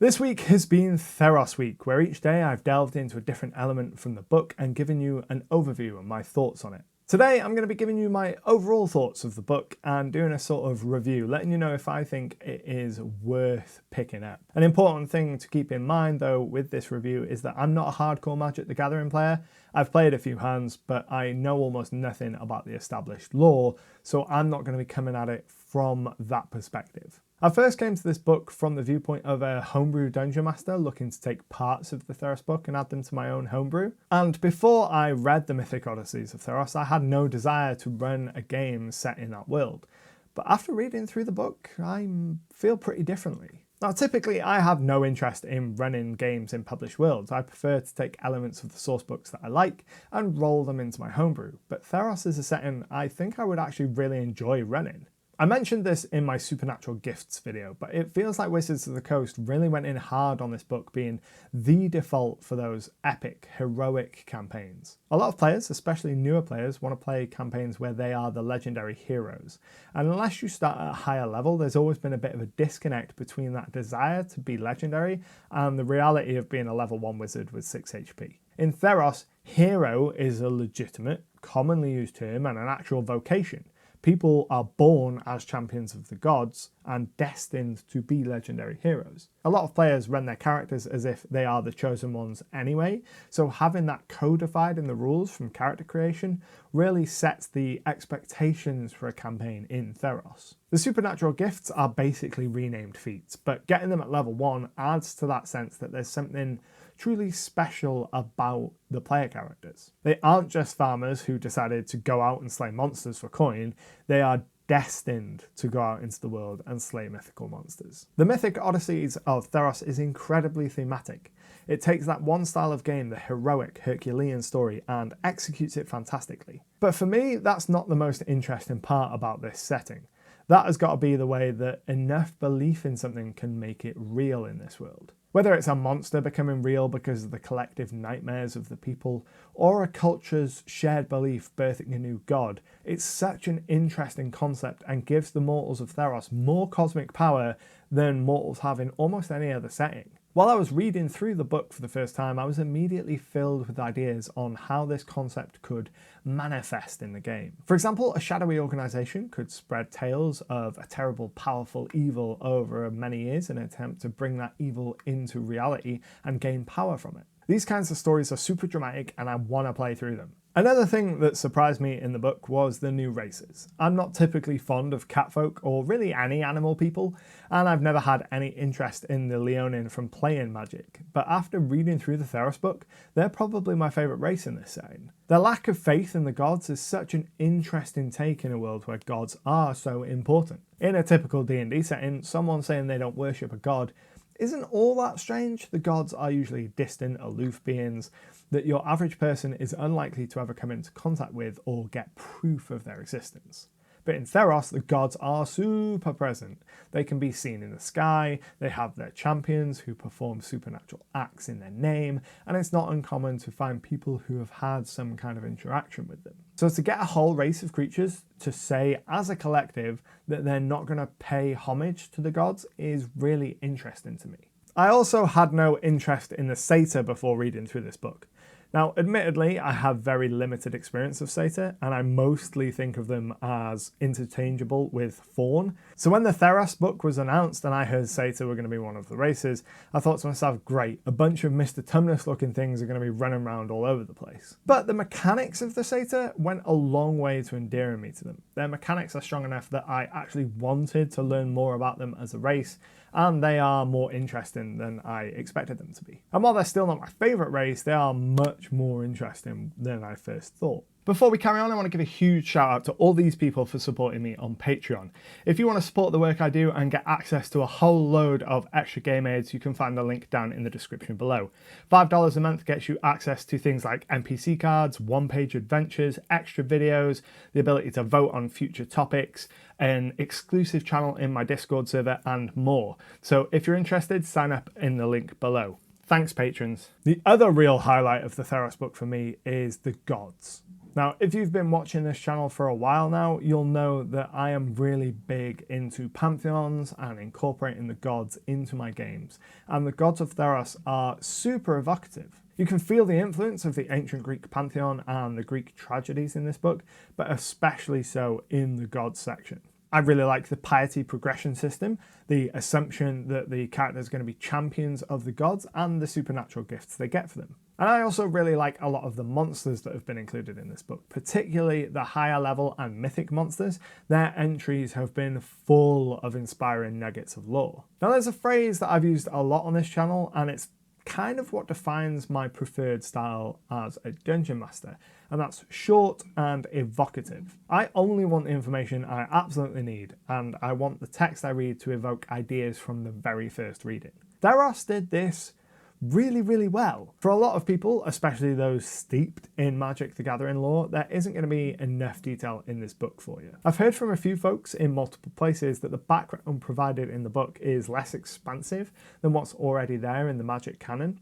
This week has been Theros week, where each day I've delved into a different element from the book and given you an overview and my thoughts on it. Today I'm going to be giving you my overall thoughts of the book and doing a sort of review, letting you know if I think it is worth picking up. An important thing to keep in mind though with this review is that I'm not a hardcore Magic the Gathering player. I've played a few hands, but I know almost nothing about the established lore, so I'm not going to be coming at it from that perspective. I first came to this book from the viewpoint of a homebrew dungeon master looking to take parts of the Theros book and add them to my own homebrew. And before I read the Mythic Odysseys of Theros, I had no desire to run a game set in that world. But after reading through the book, I feel pretty differently. Now, typically I have no interest in running games in published worlds. I prefer to take elements of the source books that I like and roll them into my homebrew. But Theros is a setting I think I would actually really enjoy running. I mentioned this in my Supernatural Gifts video, but it feels like Wizards of the Coast really went in hard on this book being the default for those epic, heroic campaigns. A lot of players, especially newer players, want to play campaigns where they are the legendary heroes. And unless you start at a higher level, there's always been a bit of a disconnect between that desire to be legendary and the reality of being a level 1 wizard with 6 HP. In Theros, hero is a legitimate, commonly used term and an actual vocation. People are born as champions of the gods and destined to be legendary heroes. A lot of players run their characters as if they are the chosen ones anyway, so having that codified in the rules from character creation really sets the expectations for a campaign in Theros. The supernatural gifts are basically renamed feats, but getting them at level 1 adds to that sense that there's something truly special about the player characters. They aren't just farmers who decided to go out and slay monsters for coin, they are destined to go out into the world and slay mythical monsters. The Mythic Odysseys of Theros is incredibly thematic. It takes that one style of game, the heroic Herculean story, and executes it fantastically. But for me, that's not the most interesting part about this setting. That has got to be the way that enough belief in something can make it real in this world. Whether it's a monster becoming real because of the collective nightmares of the people, or a culture's shared belief birthing a new god, it's such an interesting concept and gives the mortals of Theros more cosmic power than mortals have in almost any other setting. While I was reading through the book for the first time, I was immediately filled with ideas on how this concept could manifest in the game. For example, a shadowy organisation could spread tales of a terrible, powerful evil over many years in an attempt to bring that evil into reality and gain power from it. These kinds of stories are super dramatic and I want to play through them. Another thing that surprised me in the book was the new races. I'm not typically fond of catfolk or really any animal people, and I've never had any interest in the Leonin from playing Magic, but after reading through the Theros book, they're probably my favourite race in this setting. Their lack of faith in the gods is such an interesting take in a world where gods are so important. In a typical D&D setting, someone saying they don't worship a god isn't all that strange. The gods are usually distant, aloof beings that your average person is unlikely to ever come into contact with or get proof of their existence. But in Theros, the gods are super present. They can be seen in the sky, they have their champions who perform supernatural acts in their name, and it's not uncommon to find people who have had some kind of interaction with them. So to get a whole race of creatures to say as a collective that they're not going to pay homage to the gods is really interesting to me. I also had no interest in the Satyr before reading through this book. Now, admittedly, I have very limited experience of Satyr, and I mostly think of them as interchangeable with Fawn. So when the Theros book was announced and I heard Satyr were going to be one of the races, I thought to myself, great, a bunch of Mr. Tumnus looking things are going to be running around all over the place. But the mechanics of the Satyr went a long way to endearing me to them. Their mechanics are strong enough that I actually wanted to learn more about them as a race, and they are more interesting than I expected them to be. And while they're still not my favourite race, they are much more interesting than I first thought. Before we carry on, I want to give a huge shout out to all these people for supporting me on Patreon. If you want to support the work I do and get access to a whole load of extra game aids, you can find the link down in the description below. $5 a month gets you access to things like NPC cards, one-page adventures, extra videos, the ability to vote on future topics, an exclusive channel in my Discord server, and more. So if you're interested, sign up in the link below. Thanks, patrons. The other real highlight of the Theros book for me is the gods. Now, if you've been watching this channel for a while now, you'll know that I am really big into pantheons and incorporating the gods into my games. And the gods of Theros are super evocative. You can feel the influence of the ancient Greek pantheon and the Greek tragedies in this book, but especially so in the gods section. I really like the piety progression system, the assumption that the characters are going to be champions of the gods and the supernatural gifts they get for them. And I also really like a lot of the monsters that have been included in this book, particularly the higher level and mythic monsters. Their entries have been full of inspiring nuggets of lore. Now there's a phrase that I've used a lot on this channel, and it's kind of what defines my preferred style as a dungeon master, and that's short and evocative. I only want the information I absolutely need, and I want the text I read to evoke ideas from the very first reading. Theros did this really well. For a lot of people, especially those steeped in Magic the Gathering lore, there isn't going to be enough detail in this book for you. I've heard from a few folks in multiple places that the background provided in the book is less expansive than what's already there in the Magic canon.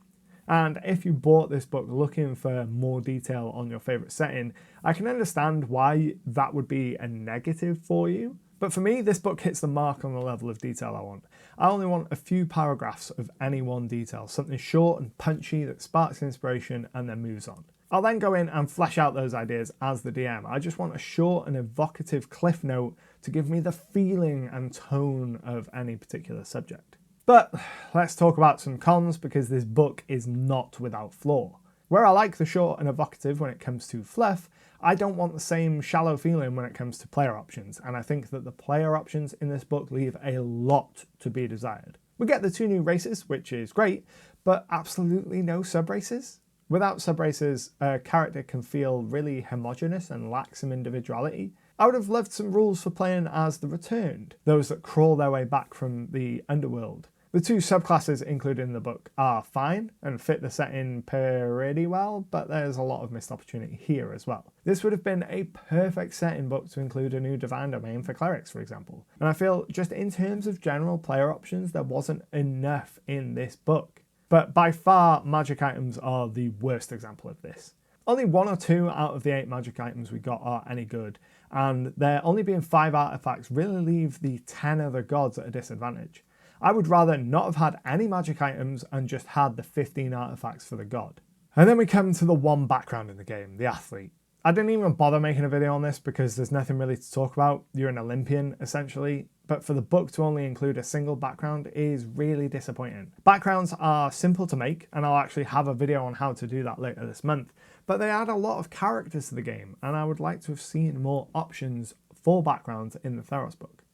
And if you bought this book looking for more detail on your favourite setting, I can understand why that would be a negative for you. But for me, this book hits the mark on the level of detail I want. I only want a few paragraphs of any one detail, something short and punchy that sparks inspiration and then moves on. I'll then go in and flesh out those ideas as the DM. I just want a short and evocative cliff note to give me the feeling and tone of any particular subject. But let's talk about some cons, because this book is not without flaw. Where I like the short and evocative when it comes to fluff, I don't want the same shallow feeling when it comes to player options, and I think that the player options in this book leave a lot to be desired. We get the 2 new races, which is great, but absolutely no sub-races. Without sub-races, a character can feel really homogenous and lack some individuality. I would have loved some rules for playing as the Returned, those that crawl their way back from the underworld. The 2 subclasses included in the book are fine and fit the setting pretty well, but there's a lot of missed opportunity here as well. This would have been a perfect setting book to include a new divine domain for clerics, for example. And I feel just in terms of general player options, there wasn't enough in this book. But by far, magic items are the worst example of this. Only 1 or 2 out of the 8 magic items we got are any good, and there only being 5 artifacts really leave the 10 other gods at a disadvantage. I would rather not have had any magic items and just had the 15 artifacts for the god. And then we come to the one background in the game, the athlete. I didn't even bother making a video on this because there's nothing really to talk about. You're an Olympian, essentially. But for the book to only include a single background is really disappointing. Backgrounds are simple to make, and I'll actually have a video on how to do that later this month. But they add a lot of characters to the game, and I would like to have seen more options for backgrounds in the Theros book.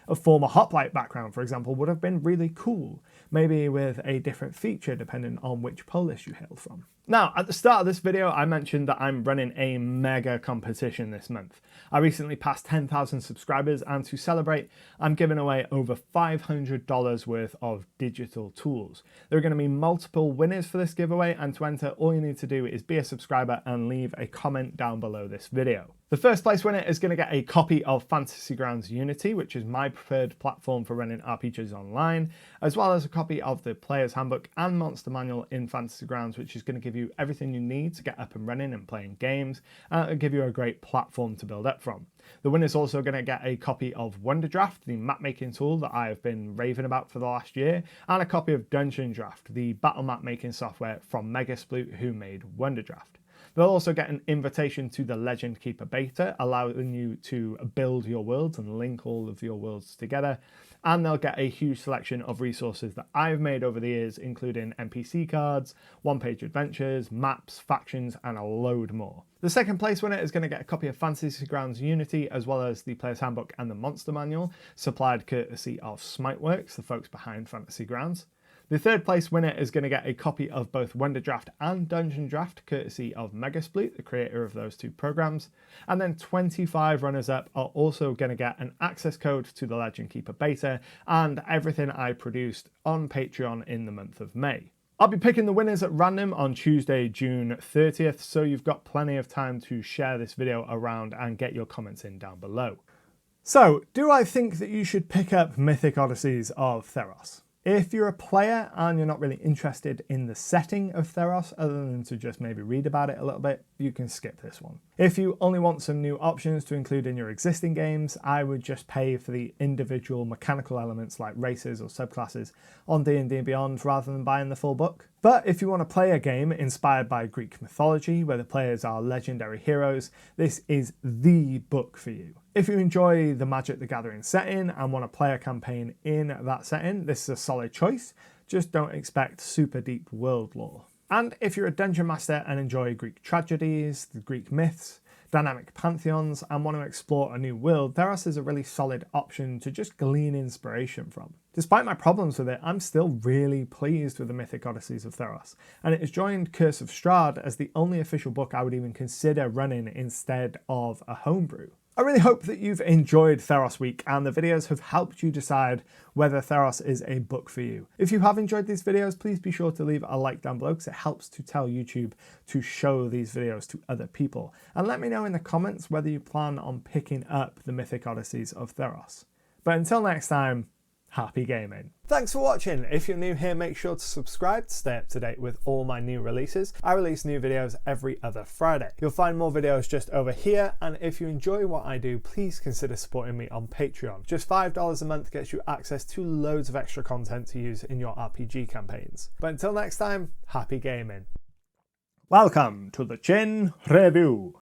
A former hoplite background, for example, would have been really cool, maybe with a different feature depending on which polis you hailed from. Now, at the start of this video, I mentioned that I'm running a mega competition this month. I recently passed 10,000 subscribers, and to celebrate, I'm giving away over $500 worth of digital tools. There are going to be multiple winners for this giveaway, and to enter, all you need to do is be a subscriber and leave a comment down below this video. The first place winner is going to get a copy of Fantasy Grounds Unity, which is my preferred platform for running RPGs online, as well as a copy of the Player's Handbook and Monster Manual in Fantasy Grounds, which is going to give you everything you need to get up and running and playing games, and it'll give you a great platform to build up from. The winner's also going to get a copy of Wonder Draft, the map making tool that I have been raving about for the last year, and a copy of Dungeon Draft, the battle map making software from Megasploot, who made Wonder Draft. They'll also get an invitation to the Legend Keeper beta, allowing you to build your worlds and link all of your worlds together. And they'll get a huge selection of resources that I've made over the years, including NPC cards, one-page adventures, maps, factions, and a load more. The second place winner is going to get a copy of Fantasy Grounds Unity, as well as the Player's Handbook and the Monster Manual, supplied courtesy of Smiteworks, the folks behind Fantasy Grounds. The third place winner is going to get a copy of both Wonder Draft and Dungeon Draft, courtesy of Megasploot, the creator of those 2 programs. And then 25 runners-up are also going to get an access code to the Legend Keeper beta and everything I produced on Patreon in the month of May. I'll be picking the winners at random on Tuesday, June 30th, so you've got plenty of time to share this video around and get your comments in down below. So, do I think that you should pick up Mythic Odysseys of Theros? If you're a player and you're not really interested in the setting of Theros, other than to just maybe read about it a little bit, you can skip this one. If you only want some new options to include in your existing games, I would just pay for the individual mechanical elements like races or subclasses on D&D Beyond rather than buying the full book. But if you want to play a game inspired by Greek mythology, where the players are legendary heroes, this is the book for you. If you enjoy the Magic the Gathering setting and want to play a campaign in that setting, this is a solid choice. Just don't expect super deep world lore. And if you're a dungeon master and enjoy Greek tragedies, the Greek myths, dynamic pantheons, and want to explore a new world, Theros is a really solid option to just glean inspiration from. Despite my problems with it, I'm still really pleased with the Mythic Odysseys of Theros, and it has joined Curse of Strahd as the only official book I would even consider running instead of a homebrew. I really hope that you've enjoyed Theros Week and the videos have helped you decide whether Theros is a book for you. If you have enjoyed these videos, please be sure to leave a like down below because it helps to tell YouTube to show these videos to other people. And let me know in the comments whether you plan on picking up the Mythic Odysseys of Theros. But until next time, happy gaming. Thanks for watching. If you're new here, make sure to subscribe to stay up to date with all my new releases. I release new videos every other Friday. You'll find more videos just over here, and if you enjoy what I do, please consider supporting me on Patreon. Just $5 a month gets you access to loads of extra content to use in your RPG campaigns. But until next time, happy gaming. Welcome to the Chin Review.